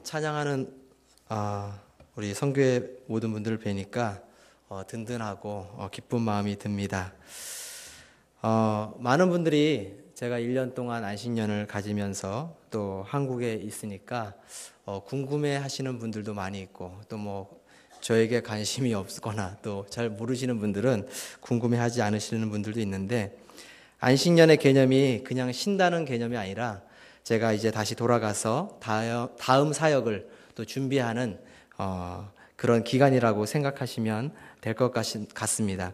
찬양하는 우리 선교회 모든 분들을 뵈니까 든든하고 기쁜 마음이 듭니다. 많은 분들이 제가 1년 동안 안식년을 가지면서 또 한국에 있으니까 궁금해 하시는 분들도 많이 있고, 또 저에게 관심이 없거나 또 잘 모르시는 분들은 궁금해 하지 않으시는 분들도 있는데, 안식년의 개념이 그냥 쉰다는 개념이 아니라 제가 이제 다시 돌아가서 다음 사역을 또 준비하는 그런 기간이라고 생각하시면 될 것 같습니다.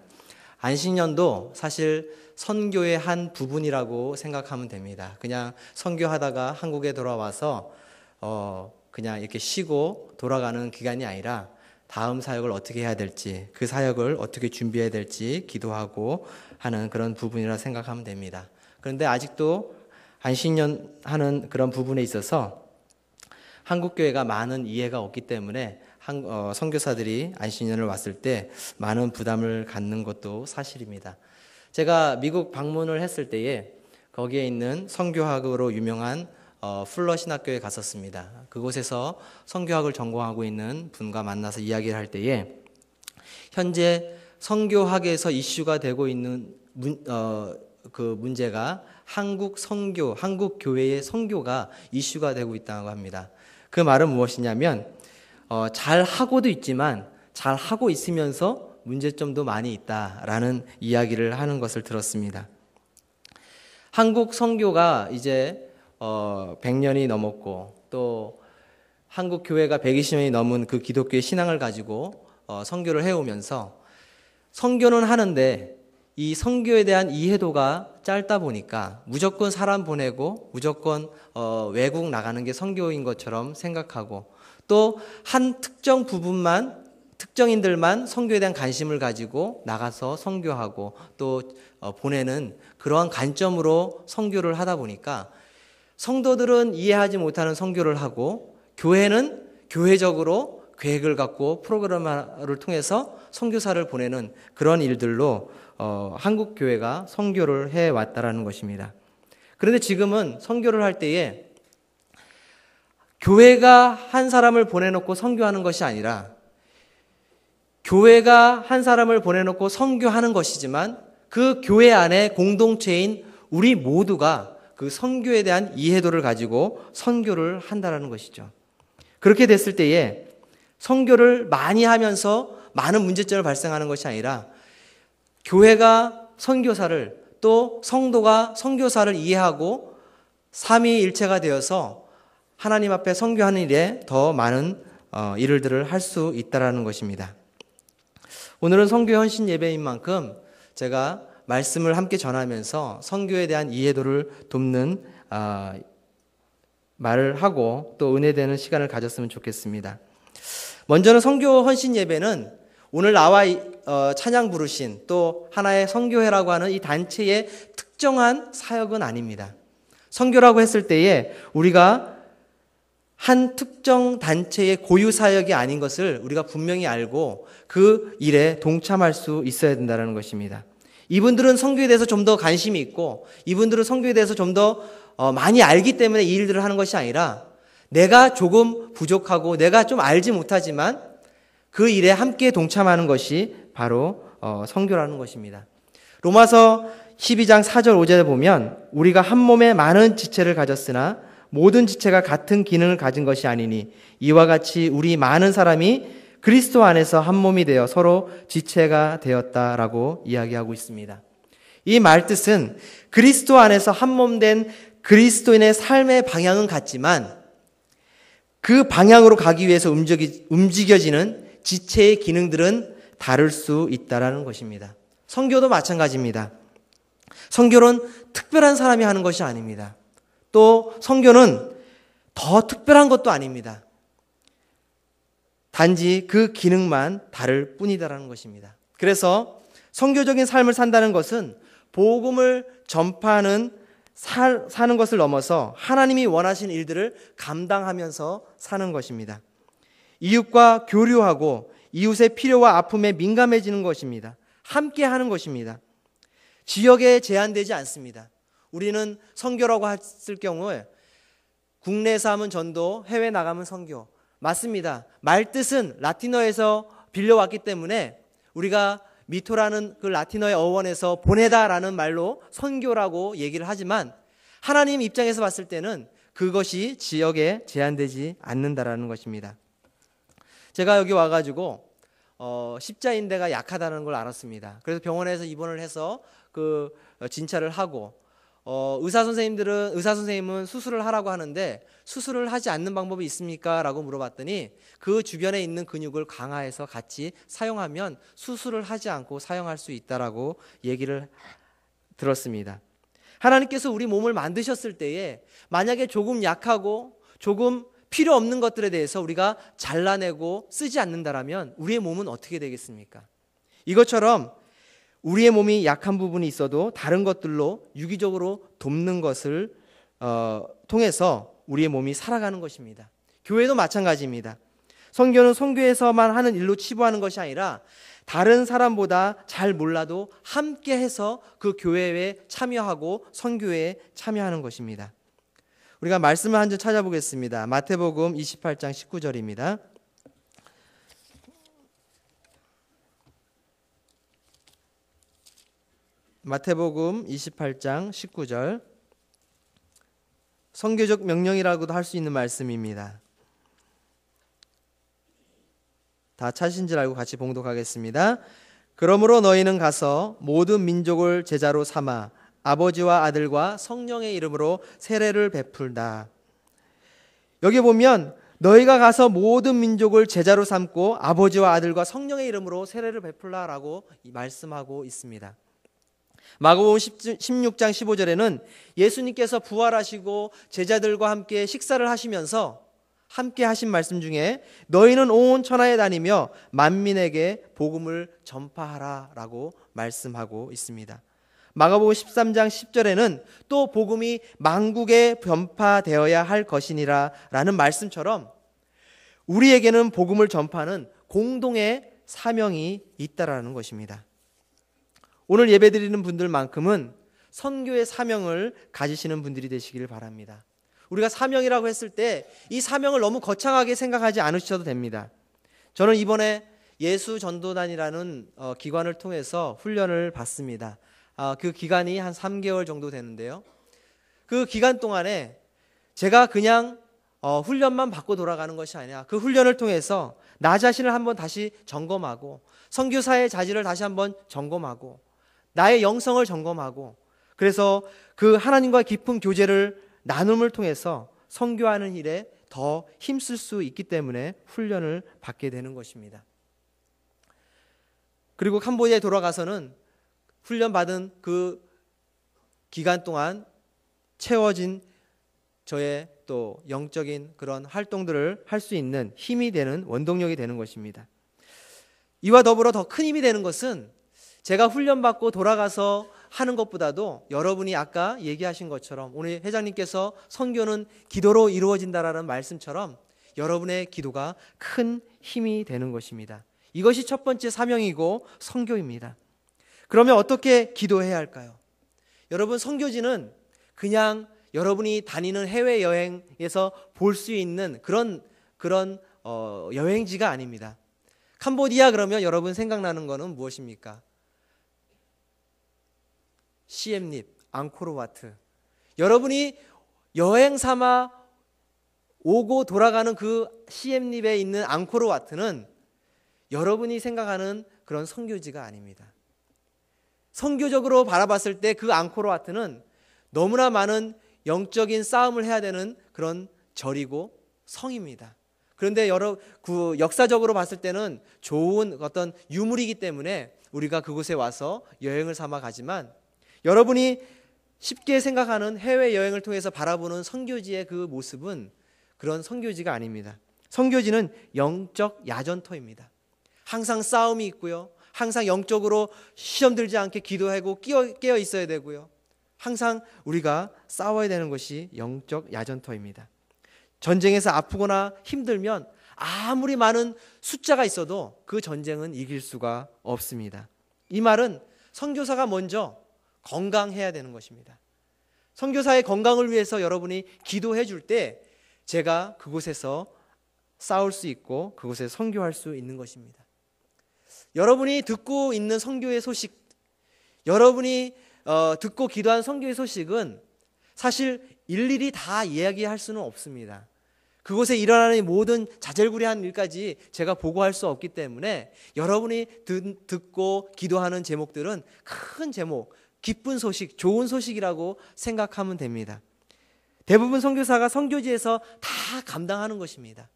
안식년도 사실 선교의 한 부분이라고 생각하면 됩니다. 그냥 선교하다가 한국에 돌아와서 그냥 이렇게 쉬고 돌아가는 기간이 아니라 다음 사역을 어떻게 해야 될지, 그 사역을 어떻게 준비해야 될지 기도하고 하는 그런 부분이라 생각하면 됩니다. 그런데 아직도 안식년 하는 그런 부분에 있어서 한국교회가 많은 이해가 없기 때문에 선교사들이 안식년을 왔을 때 많은 부담을 갖는 것도 사실입니다. 제가 미국 방문을 했을 때에 거기에 있는 선교학으로 유명한 풀러 신학교에 갔었습니다. 그곳에서 선교학을 전공하고 있는 분과 만나서 이야기를 할 때에 현재 선교학에서 이슈가 되고 있는 그 문제가 한국 교회의 선교가 이슈가 되고 있다고 합니다. 그 말은 무엇이냐면 잘 하고도 있지만 잘 하고 있으면서 문제점도 많이 있다라는 이야기를 하는 것을 들었습니다. 한국 선교가 이제 100년이 넘었고, 또 한국 교회가 120년이 넘은 그 기독교의 신앙을 가지고 선교를 해오면서 선교는 하는데 이 선교에 대한 이해도가 짧다 보니까 무조건 사람 보내고 무조건 외국 나가는 게 선교인 것처럼 생각하고, 또 한 특정 부분만, 특정인들만 선교에 대한 관심을 가지고 나가서 선교하고 또 보내는 그러한 관점으로 선교를 하다 보니까 성도들은 이해하지 못하는 선교를 하고, 교회는 교회적으로 계획을 갖고 프로그램을 통해서 선교사를 보내는 그런 일들로 한국 교회가 선교를 해왔다라는 것입니다. 그런데 지금은 선교를 할 때에 교회가 한 사람을 보내놓고 선교하는 것이 아니라 교회가 한 사람을 보내놓고 선교하는 것이지만 그 교회 안에 공동체인 우리 모두가 그 선교에 대한 이해도를 가지고 선교를 한다는 것이죠. 그렇게 됐을 때에 선교를 많이 하면서 많은 문제점을 발생하는 것이 아니라 교회가 선교사를, 또 성도가 선교사를 이해하고 삼위일체가 되어서 하나님 앞에 선교하는 일에 더 많은 일들을 할 수 있다는 것입니다. 오늘은 선교 헌신 예배인 만큼 제가 말씀을 함께 전하면서 선교에 대한 이해도를 돕는 말을 하고 또 은혜되는 시간을 가졌으면 좋겠습니다. 먼저는 선교 헌신 예배는 오늘 나와 찬양 부르신 또 하나의 선교회라고 하는 이 단체의 특정한 사역은 아닙니다. 선교라고 했을 때에 우리가 한 특정 단체의 고유 사역이 아닌 것을 우리가 분명히 알고 그 일에 동참할 수 있어야 된다는 것입니다. 이분들은 선교에 대해서 좀 더 관심이 있고, 이분들은 선교에 대해서 좀 더 많이 알기 때문에 이 일들을 하는 것이 아니라 내가 조금 부족하고 내가 좀 알지 못하지만 그 일에 함께 동참하는 것이 바로 선교라는 것입니다. 로마서 12장 4절 5절에 보면 우리가 한 몸에 많은 지체를 가졌으나 모든 지체가 같은 기능을 가진 것이 아니니 이와 같이 우리 많은 사람이 그리스도 안에서 한 몸이 되어 서로 지체가 되었다라고 이야기하고 있습니다. 이 말뜻은 그리스도 안에서 한 몸 된 그리스도인의 삶의 방향은 같지만 그 방향으로 가기 위해서 움직여지는 지체의 기능들은 다를 수 있다는 것입니다. 선교도 마찬가지입니다. 선교는 특별한 사람이 하는 것이 아닙니다. 또 선교는 더 특별한 것도 아닙니다. 단지 그 기능만 다를 뿐이다라는 것입니다. 그래서 선교적인 삶을 산다는 것은 복음을 전파하는 사는 것을 넘어서 하나님이 원하시는 일들을 감당하면서 사는 것입니다. 이웃과 교류하고 이웃의 필요와 아픔에 민감해지는 것입니다. 함께 하는 것입니다. 지역에 제한되지 않습니다. 우리는 선교라고 했을 경우에 국내에서 하면 전도, 해외 나가면 선교. 맞습니다. 말뜻은 라틴어에서 빌려왔기 때문에 우리가 미토라는 그 라틴어의 어원에서 보내다라는 말로 선교라고 얘기를 하지만 하나님 입장에서 봤을 때는 그것이 지역에 제한되지 않는다라는 것입니다. 제가 여기 와가지고 십자인대가 약하다는 걸 알았습니다. 그래서 병원에서 입원을 해서 그 진찰을 하고 의사 선생님은 수술을 하라고 하는데 수술을 하지 않는 방법이 있습니까? 라고 물어봤더니 그 주변에 있는 근육을 강화해서 같이 사용하면 수술을 하지 않고 사용할 수 있다라고 얘기를 들었습니다. 하나님께서 우리 몸을 만드셨을 때에 만약에 조금 약하고 조금 필요 없는 것들에 대해서 우리가 잘라내고 쓰지 않는다라면 우리의 몸은 어떻게 되겠습니까? 이것처럼 우리의 몸이 약한 부분이 있어도 다른 것들로 유기적으로 돕는 것을 통해서 우리의 몸이 살아가는 것입니다. 교회도 마찬가지입니다. 선교는 선교에서만 하는 일로 치부하는 것이 아니라 다른 사람보다 잘 몰라도 함께 해서 그 교회에 참여하고 선교에 참여하는 것입니다. 우리가 말씀을 한 점 찾아보겠습니다. 마태복음 28장 19절입니다. 마태복음 28장 19절. 선교적 명령이라고도 할 수 있는 말씀입니다. 다 찾으신 줄 알고 같이 봉독하겠습니다. 그러므로 너희는 가서 모든 민족을 제자로 삼아 아버지와 아들과 성령의 이름으로 세례를 베풀다. 여기 보면 너희가 가서 모든 민족을 제자로 삼고 아버지와 아들과 성령의 이름으로 세례를 베풀라라고 말씀하고 있습니다. 마가복음 16장 15절에는 예수님께서 부활하시고 제자들과 함께 식사를 하시면서 함께 하신 말씀 중에 너희는 온 천하에 다니며 만민에게 복음을 전파하라라고 말씀하고 있습니다. 마가복음 13장 10절에는 또 복음이 만국에 전파되어야 할 것이니라 라는 말씀처럼 우리에게는 복음을 전파하는 공동의 사명이 있다라는 것입니다. 오늘 예배드리는 분들만큼은 선교의 사명을 가지시는 분들이 되시기를 바랍니다. 우리가 사명이라고 했을 때 이 사명을 너무 거창하게 생각하지 않으셔도 됩니다. 저는 이번에 예수전도단이라는 기관을 통해서 훈련을 받습니다. 그 기간이 한 3개월 정도 되는데요. 그 기간 동안에 제가 그냥 훈련만 받고 돌아가는 것이 아니라 그 훈련을 통해서 나 자신을 한번 다시 점검하고 선교사의 자질을 다시 한번 점검하고 나의 영성을 점검하고 그래서 그 하나님과 깊은 교제를 나눔을 통해서 선교하는 일에 더 힘쓸 수 있기 때문에 훈련을 받게 되는 것입니다. 그리고 캄보디아에 돌아가서는 훈련받은 그 기간 동안 채워진 저의 또 영적인 그런 활동들을 할 수 있는 힘이 되는 원동력이 되는 것입니다. 이와 더불어 더 큰 힘이 되는 것은 제가 훈련받고 돌아가서 하는 것보다도 여러분이 아까 얘기하신 것처럼 오늘 회장님께서 선교는 기도로 이루어진다라는 말씀처럼 여러분의 기도가 큰 힘이 되는 것입니다. 이것이 첫 번째 사명이고 선교입니다. 그러면 어떻게 기도해야 할까요? 여러분, 선교지는 그냥 여러분이 다니는 해외여행에서 볼 수 있는 그런 여행지가 아닙니다. 캄보디아 그러면 여러분 생각나는 거는 무엇입니까? 시엠립, 앙코르와트. 여러분이 여행 삼아 오고 돌아가는 그 시엠립에 있는 앙코르와트는 여러분이 생각하는 그런 선교지가 아닙니다. 선교적으로 바라봤을 때 그 앙코르와트는 너무나 많은 영적인 싸움을 해야 되는 그런 절이고 성입니다. 그런데 그 역사적으로 봤을 때는 좋은 어떤 유물이기 때문에 우리가 그곳에 와서 여행을 삼아 가지만 여러분이 쉽게 생각하는 해외여행을 통해서 바라보는 선교지의 그 모습은 그런 선교지가 아닙니다. 선교지는 영적 야전터입니다. 항상 싸움이 있고요. 항상 영적으로 시험 들지 않게 기도하고 깨어 있어야 되고요. 항상 우리가 싸워야 되는 것이 영적 야전터입니다. 전쟁에서 아프거나 힘들면 아무리 많은 숫자가 있어도 그 전쟁은 이길 수가 없습니다. 이 말은 선교사가 먼저 건강해야 되는 것입니다. 선교사의 건강을 위해서 여러분이 기도해 줄 때 제가 그곳에서 싸울 수 있고 그곳에 선교할 수 있는 것입니다. 여러분이 듣고 있는 선교의 소식, 여러분이 듣고 기도한 선교의 소식은 사실 일일이 다 이야기할 수는 없습니다. 그곳에 일어나는 모든 자잘구레한 일까지 제가 보고할 수 없기 때문에 여러분이 듣고 기도하는 제목들은 큰 제목, 기쁜 소식, 좋은 소식이라고 생각하면 됩니다. 대부분 선교사가 선교지에서 다 감당하는 것입니다.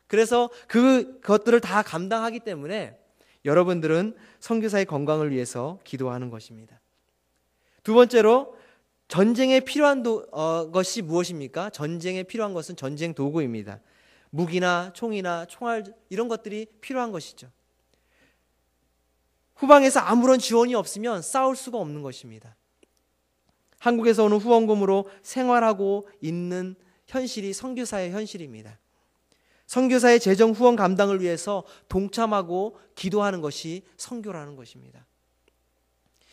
그래서 그것들을 다 감당하기 때문에 여러분들은 선교사의 건강을 위해서 기도하는 것입니다. 두 번째로 전쟁에 필요한 것이 무엇입니까? 전쟁에 필요한 것은 전쟁 도구입니다. 무기나 총이나 총알 이런 것들이 필요한 것이죠. 후방에서 아무런 지원이 없으면 싸울 수가 없는 것입니다. 한국에서 오는 후원금으로 생활하고 있는 현실이 선교사의 현실입니다. 선교사의 재정 후원 감당을 위해서 동참하고 기도하는 것이 선교라는 것입니다.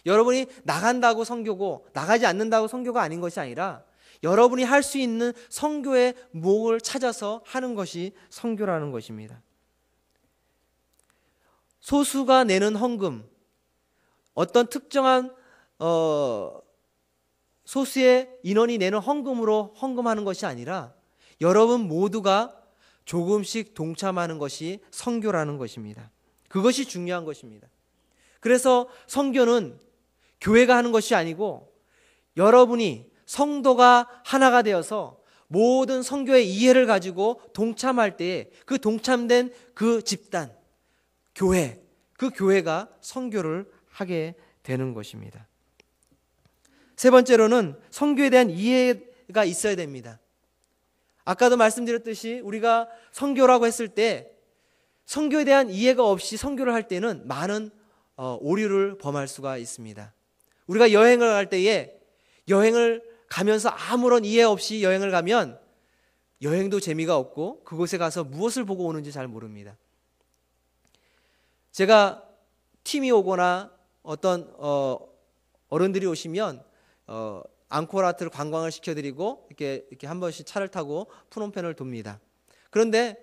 여러분이 나간다고 선교고 나가지 않는다고 선교가 아닌 것이 아니라 여러분이 할 수 있는 선교의 목을 찾아서 하는 것이 선교라는 것입니다. 소수가 내는 헌금, 어떤 특정한 소수의 인원이 내는 헌금으로 헌금하는 것이 아니라 여러분 모두가 조금씩 동참하는 것이 선교라는 것입니다. 그것이 중요한 것입니다. 그래서 선교는 교회가 하는 것이 아니고 여러분이 성도가 하나가 되어서 모든 선교의 이해를 가지고 동참할 때에 그 동참된 그 집단, 교회, 그 교회가 선교를 하게 되는 것입니다. 세 번째로는 선교에 대한 이해가 있어야 됩니다. 아까도 말씀드렸듯이 우리가 선교라고 했을 때 선교에 대한 이해가 없이 선교를 할 때는 많은 오류를 범할 수가 있습니다. 우리가 여행을 갈 때에 여행을 가면서 아무런 이해 없이 여행을 가면 여행도 재미가 없고 그곳에 가서 무엇을 보고 오는지 잘 모릅니다. 제가 팀이 오거나 어떤 어른들이 오시면 앙코르와트를 관광을 시켜드리고 이렇게 한 번씩 차를 타고 프놈펜을 돕니다. 그런데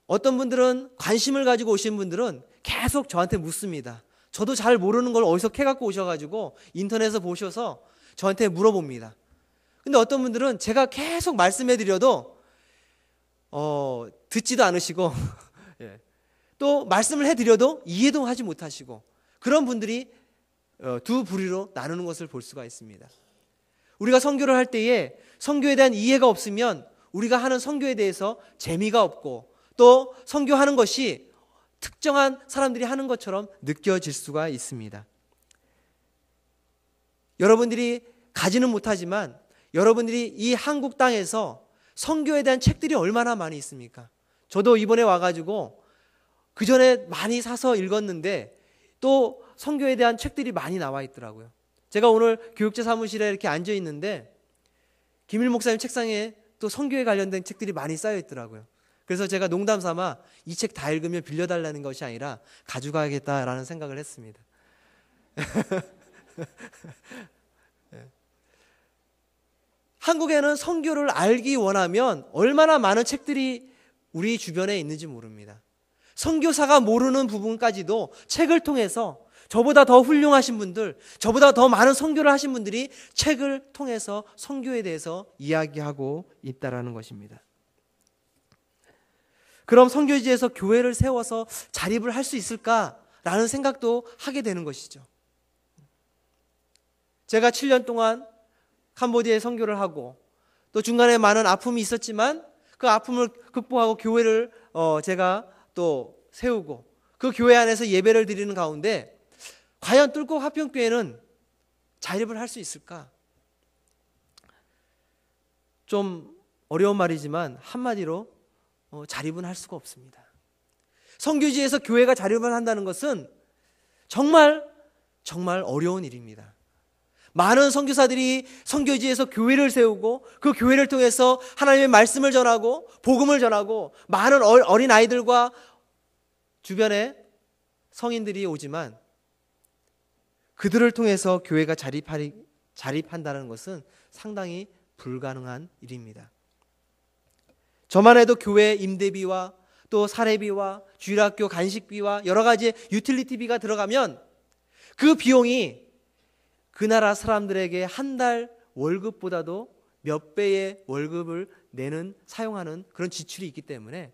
어떤 분들은 관심을 가지고 오신 분들은 계속 저한테 묻습니다. 저도 잘 모르는 걸 어디서 캐갖고 오셔가지고 인터넷에서 보셔서 저한테 물어봅니다. 근데 어떤 분들은 제가 계속 말씀해드려도 듣지도 않으시고 예. 또 말씀을 해드려도 이해도 하지 못하시고 그런 분들이 두 부류로 나누는 것을 볼 수가 있습니다. 우리가 선교를 할 때에 선교에 대한 이해가 없으면 우리가 하는 선교에 대해서 재미가 없고 또 선교하는 것이 특정한 사람들이 하는 것처럼 느껴질 수가 있습니다. 여러분들이 가지는 못하지만 여러분들이 이 한국 땅에서 선교에 대한 책들이 얼마나 많이 있습니까? 저도 이번에 와가지고 그 전에 많이 사서 읽었는데 또 선교에 대한 책들이 많이 나와 있더라고요. 제가 오늘 교육자 사무실에 이렇게 앉아 있는데 김일 목사님 책상에 또 선교에 관련된 책들이 많이 쌓여 있더라고요. 그래서 제가 농담 삼아 이 책 다 읽으면 빌려달라는 것이 아니라 가져가야겠다라는 생각을 했습니다. 한국에는 선교를 알기 원하면 얼마나 많은 책들이 우리 주변에 있는지 모릅니다. 선교사가 모르는 부분까지도 책을 통해서 저보다 더 훌륭하신 분들, 저보다 더 많은 선교를 하신 분들이 책을 통해서 선교에 대해서 이야기하고 있다라는 것입니다. 그럼 선교지에서 교회를 세워서 자립을 할 수 있을까라는 생각도 하게 되는 것이죠. 제가 7년 동안 캄보디아에 선교를 하고 또 중간에 많은 아픔이 있었지만 그 아픔을 극복하고 교회를 제가 또 세우고 그 교회 안에서 예배를 드리는 가운데 과연 뚫고 화평교회는 자립을 할 수 있을까? 좀 어려운 말이지만 한마디로 자립은 할 수가 없습니다. 선교지에서 교회가 자립을 한다는 것은 정말 어려운 일입니다. 많은 선교사들이 선교지에서 교회를 세우고 그 교회를 통해서 하나님의 말씀을 전하고 복음을 전하고 많은 어린 아이들과 주변에 성인들이 오지만 그들을 통해서 교회가 자립한다는 것은 상당히 불가능한 일입니다. 저만 해도 교회 임대비와 또 사례비와 주일학교 간식비와 여러 가지 유틸리티비가 들어가면 그 비용이 그 나라 사람들에게 한 달 월급보다도 몇 배의 월급을 사용하는 그런 지출이 있기 때문에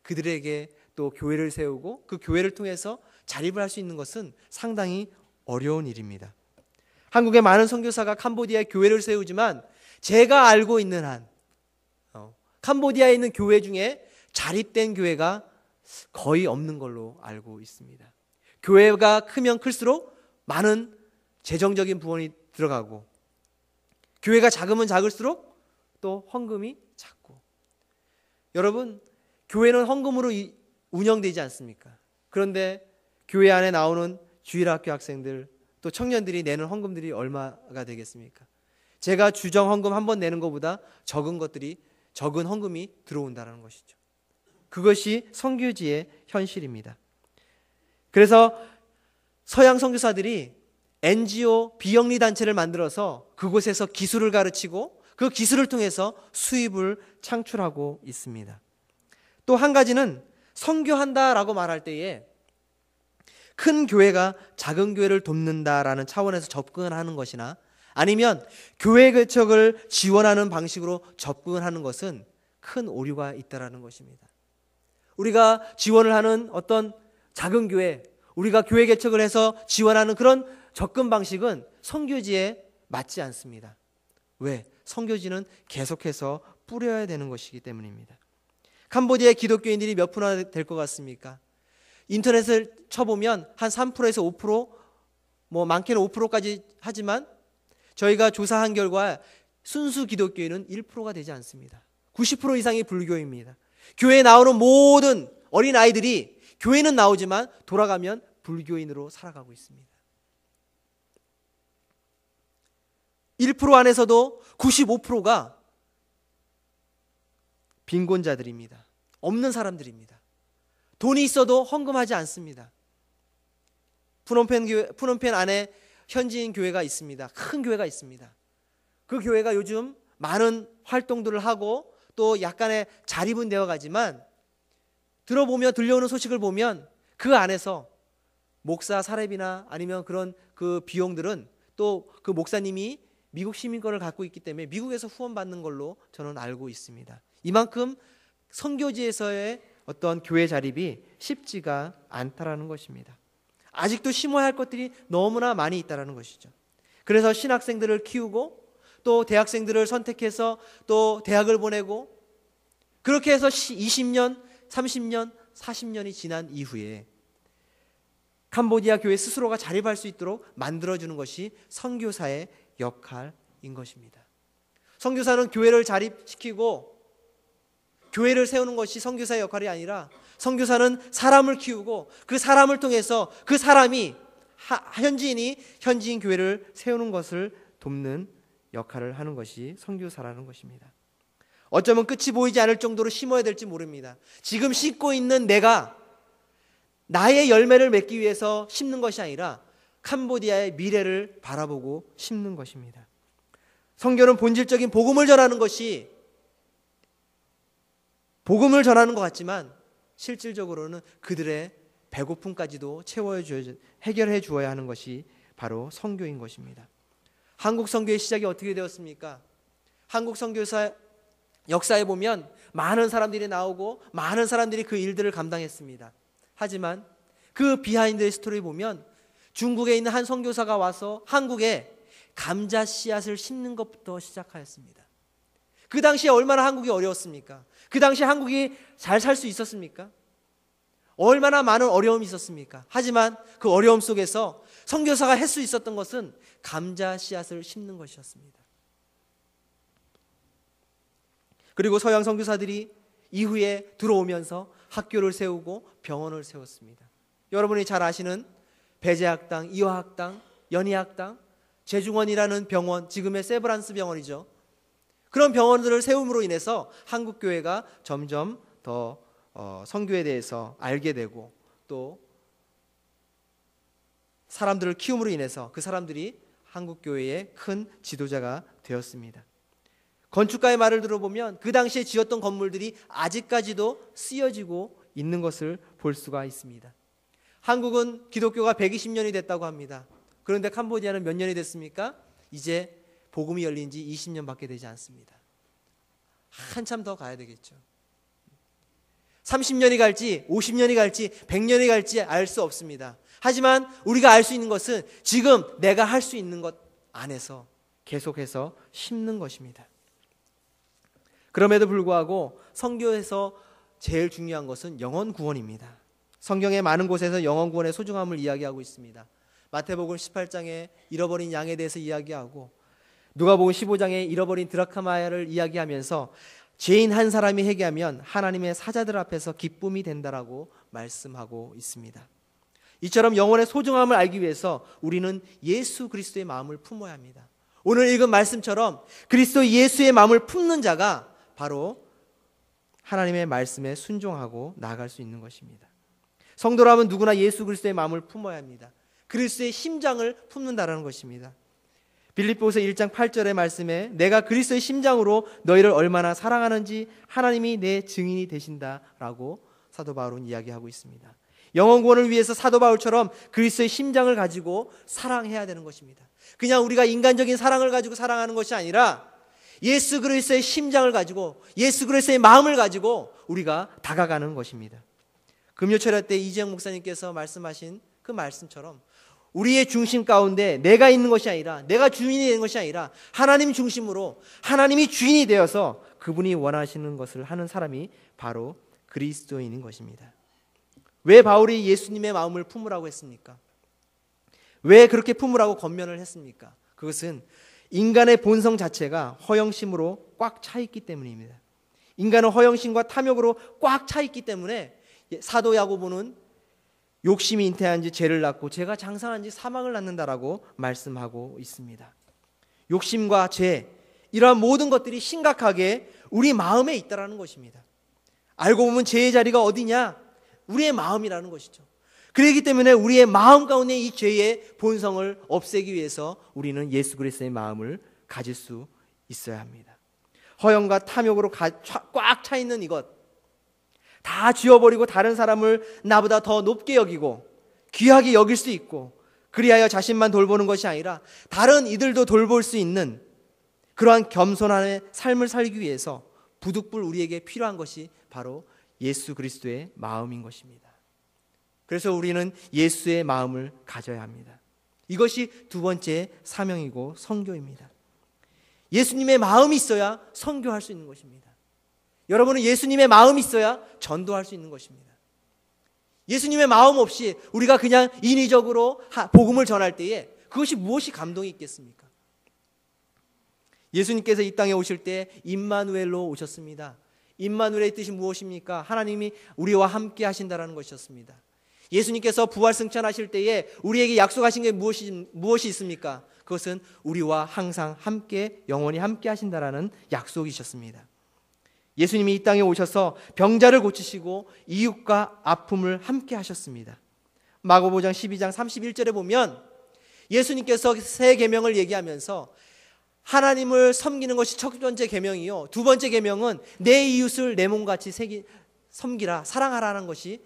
그들에게 또 교회를 세우고 그 교회를 통해서 자립을 할 수 있는 것은 상당히 어려운 일입니다. 한국의 많은 선교사가 캄보디아에 교회를 세우지만 제가 알고 있는 한 캄보디아에 있는 교회 중에 자립된 교회가 거의 없는 걸로 알고 있습니다. 교회가 크면 클수록 많은 재정적인 부분이 들어가고 교회가 작으면 작을수록 또 헌금이 작고, 여러분 교회는 헌금으로 운영되지 않습니까? 그런데 교회 안에 나오는 주일학교 학생들 또 청년들이 내는 헌금들이 얼마가 되겠습니까? 제가 주정 헌금 한 번 내는 것보다 적은 헌금이 들어온다는 것이죠. 그것이 선교지의 현실입니다. 그래서 서양 선교사들이 NGO 비영리 단체를 만들어서 그곳에서 기술을 가르치고 그 기술을 통해서 수입을 창출하고 있습니다. 또 한 가지는 선교한다라고 말할 때에 큰 교회가 작은 교회를 돕는다라는 차원에서 접근을 하는 것이나 아니면 교회 개척을 지원하는 방식으로 접근을 하는 것은 큰 오류가 있다라는 것입니다. 우리가 지원을 하는 어떤 작은 교회, 우리가 교회 개척을 해서 지원하는 그런 접근 방식은 선교지에 맞지 않습니다. 왜? 선교지는 계속해서 뿌려야 되는 것이기 때문입니다. 캄보디아의 기독교인들이 몇 프로나 될 것 같습니까? 인터넷을 쳐보면 한 3%에서 5%, 많게는 5%까지 하지만 저희가 조사한 결과 순수 기독교인은 1%가 되지 않습니다. 90% 이상이 불교입니다. 교회에 나오는 모든 어린 아이들이 교회는 나오지만 돌아가면 불교인으로 살아가고 있습니다. 1% 안에서도 95%가 빈곤자들입니다. 없는 사람들입니다. 돈이 있어도 헌금하지 않습니다. 푸놈펜 안에 현지인 교회가 있습니다. 큰 교회가 있습니다. 그 교회가 요즘 많은 활동들을 하고 또 약간의 자립은 되어 가지만 들려오는 소식을 보면 그 안에서 목사 사례비나 아니면 그런 그 비용들은 또 그 목사님이 미국 시민권을 갖고 있기 때문에 미국에서 후원받는 걸로 저는 알고 있습니다. 이만큼 선교지에서의 어떤 교회 자립이 쉽지가 않다라는 것입니다. 아직도 심어야 할 것들이 너무나 많이 있다라는 것이죠. 그래서 신학생들을 키우고 또 대학생들을 선택해서 또 대학을 보내고 그렇게 해서 20년, 30년, 40년이 지난 이후에 캄보디아 교회 스스로가 자립할 수 있도록 만들어주는 것이 선교사의 역할인 것입니다. 선교사는 교회를 자립시키고 교회를 세우는 것이 선교사의 역할이 아니라 선교사는 사람을 키우고 그 사람을 통해서 그 사람이 현지인 교회를 세우는 것을 돕는 역할을 하는 것이 선교사라는 것입니다. 어쩌면 끝이 보이지 않을 정도로 심어야 될지 모릅니다. 지금 심고 있는 내가 나의 열매를 맺기 위해서 심는 것이 아니라 캄보디아의 미래를 바라보고 심는 것입니다. 선교는 본질적인 복음을 전하는 것 같지만 실질적으로는 그들의 배고픔까지도 해결해 주어야 하는 것이 바로 선교인 것입니다. 한국 선교의 시작이 어떻게 되었습니까? 한국 선교사 역사에 보면 많은 사람들이 나오고 많은 사람들이 그 일들을 감당했습니다. 하지만 그 비하인드 스토리 보면 중국에 있는 한 선교사가 와서 한국에 감자 씨앗을 심는 것부터 시작하였습니다. 그 당시에 얼마나 한국이 어려웠습니까? 그 당시에 한국이 잘 살 수 있었습니까? 얼마나 많은 어려움이 있었습니까? 하지만 그 어려움 속에서 선교사가 할 수 있었던 것은 감자 씨앗을 심는 것이었습니다. 그리고 서양 선교사들이 이후에 들어오면서 학교를 세우고 병원을 세웠습니다. 여러분이 잘 아시는 배제학당, 이화학당, 연희학당, 제중원이라는 병원, 지금의 세브란스 병원이죠. 그런 병원들을 세움으로 인해서 한국교회가 점점 더 선교에 대해서 알게 되고, 또 사람들을 키움으로 인해서 그 사람들이 한국교회의 큰 지도자가 되었습니다. 건축가의 말을 들어보면 그 당시에 지었던 건물들이 아직까지도 쓰여지고 있는 것을 볼 수가 있습니다. 한국은 기독교가 120년이 됐다고 합니다. 그런데 캄보디아는 몇 년이 됐습니까? 이제 복음이 열린 지 20년밖에 되지 않습니다. 한참 더 가야 되겠죠. 30년이 갈지 50년이 갈지 100년이 갈지 알 수 없습니다. 하지만 우리가 알 수 있는 것은 지금 내가 할 수 있는 것 안에서 계속해서 심는 것입니다. 그럼에도 불구하고 선교에서 제일 중요한 것은 영혼 구원입니다. 성경의 많은 곳에서 영혼 구원의 소중함을 이야기하고 있습니다. 마태복음 18장에 잃어버린 양에 대해서 이야기하고, 누가복음 15장에 잃어버린 드라크마야를 이야기하면서 죄인 한 사람이 회개하면 하나님의 사자들 앞에서 기쁨이 된다라고 말씀하고 있습니다. 이처럼 영혼의 소중함을 알기 위해서 우리는 예수 그리스도의 마음을 품어야 합니다. 오늘 읽은 말씀처럼 그리스도 예수의 마음을 품는 자가 바로 하나님의 말씀에 순종하고 나아갈 수 있는 것입니다. 성도라면 누구나 예수 그리스도의 마음을 품어야 합니다. 그리스도의 심장을 품는다라는 것입니다. 빌립보서 1장 8절의 말씀에 내가 그리스도의 심장으로 너희를 얼마나 사랑하는지 하나님이 내 증인이 되신다라고 사도 바울은 이야기하고 있습니다. 영혼 구원을 위해서 사도 바울처럼 그리스도의 심장을 가지고 사랑해야 되는 것입니다. 그냥 우리가 인간적인 사랑을 가지고 사랑하는 것이 아니라 예수 그리스도의 심장을 가지고, 예수 그리스도의 마음을 가지고 우리가 다가가는 것입니다. 금요철야 때 이재영 목사님께서 말씀하신 그 말씀처럼 우리의 중심 가운데 내가 있는 것이 아니라, 내가 주인이 되는 것이 아니라 하나님 중심으로 하나님이 주인이 되어서 그분이 원하시는 것을 하는 사람이 바로 그리스도인인 것입니다. 왜 바울이 예수님의 마음을 품으라고 했습니까? 왜 그렇게 품으라고 권면을 했습니까? 그것은 인간의 본성 자체가 허영심으로 꽉 차 있기 때문입니다. 인간은 허영심과 탐욕으로 꽉 차 있기 때문에 사도 야고보는 욕심이 잉태한 지 죄를 낳고 죄가 장성한 지 사망을 낳는다라고 말씀하고 있습니다. 욕심과 죄, 이러한 모든 것들이 심각하게 우리 마음에 있다라는 것입니다. 알고 보면 죄의 자리가 어디냐? 우리의 마음이라는 것이죠. 그렇기 때문에 우리의 마음 가운데 이 죄의 본성을 없애기 위해서 우리는 예수 그리스도의 마음을 가질 수 있어야 합니다. 허영과 탐욕으로 꽉 차 있는 이것 다 지워버리고 다른 사람을 나보다 더 높게 여기고 귀하게 여길 수 있고, 그리하여 자신만 돌보는 것이 아니라 다른 이들도 돌볼 수 있는 그러한 겸손한 삶을 살기 위해서 부득불 우리에게 필요한 것이 바로 예수 그리스도의 마음인 것입니다. 그래서 우리는 예수의 마음을 가져야 합니다. 이것이 두 번째 사명이고 선교입니다. 예수님의 마음이 있어야 선교할 수 있는 것입니다. 여러분은 예수님의 마음이 있어야 전도할 수 있는 것입니다. 예수님의 마음 없이 우리가 그냥 인위적으로 복음을 전할 때에 그것이 무엇이 감동이 있겠습니까? 예수님께서 이 땅에 오실 때 임마누엘로 오셨습니다. 임마누엘의 뜻이 무엇입니까? 하나님이 우리와 함께 하신다라는 것이었습니다. 예수님께서 부활 승천하실 때에 우리에게 약속하신 게 무엇이 있습니까? 그것은 우리와 항상 함께, 영원히 함께 하신다라는 약속이셨습니다. 예수님이 이 땅에 오셔서 병자를 고치시고 이웃과 아픔을 함께 하셨습니다. 마고보장 12장 31절에 보면 예수님께서 새 계명을 얘기하면서 하나님을 섬기는 것이 첫 번째 계명이요, 두 번째 계명은 내 이웃을 내 몸같이 섬기라, 사랑하라는 것이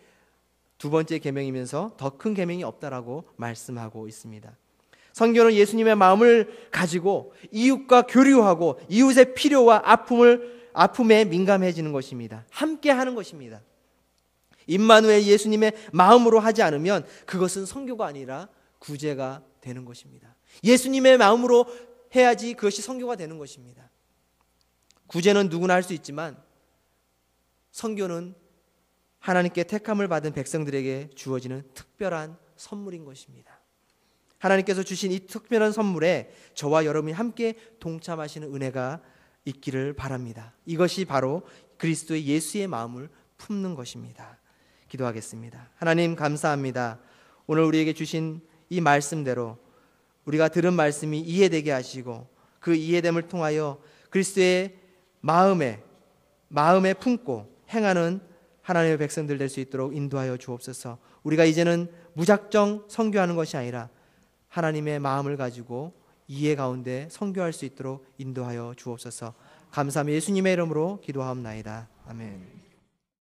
두 번째 계명이면서 더 큰 계명이 없다라고 말씀하고 있습니다. 선교는 예수님의 마음을 가지고 이웃과 교류하고 이웃의 필요와 아픔에 민감해지는 것입니다. 함께 하는 것입니다. 임마누엘 예수님의 마음으로 하지 않으면 그것은 선교가 아니라 구제가 되는 것입니다. 예수님의 마음으로 해야지 그것이 선교가 되는 것입니다. 구제는 누구나 할 수 있지만 선교는 하나님께 택함을 받은 백성들에게 주어지는 특별한 선물인 것입니다. 하나님께서 주신 이 특별한 선물에 저와 여러분이 함께 동참하시는 은혜가 있기를 바랍니다. 이것이 바로 그리스도의 예수의 마음을 품는 것입니다. 기도하겠습니다. 하나님 감사합니다. 오늘 우리에게 주신 이 말씀대로 우리가 들은 말씀이 이해되게 하시고 그 이해됨을 통하여 그리스도의 마음에 품고 행하는 하나님의 백성들 될 수 있도록 인도하여 주옵소서. 우리가 이제는 무작정 선교하는 것이 아니라 하나님의 마음을 가지고 이해 가운데 선교할 수 있도록 인도하여 주옵소서. 감사하며 예수님의 이름으로 기도하옵나이다. 아멘.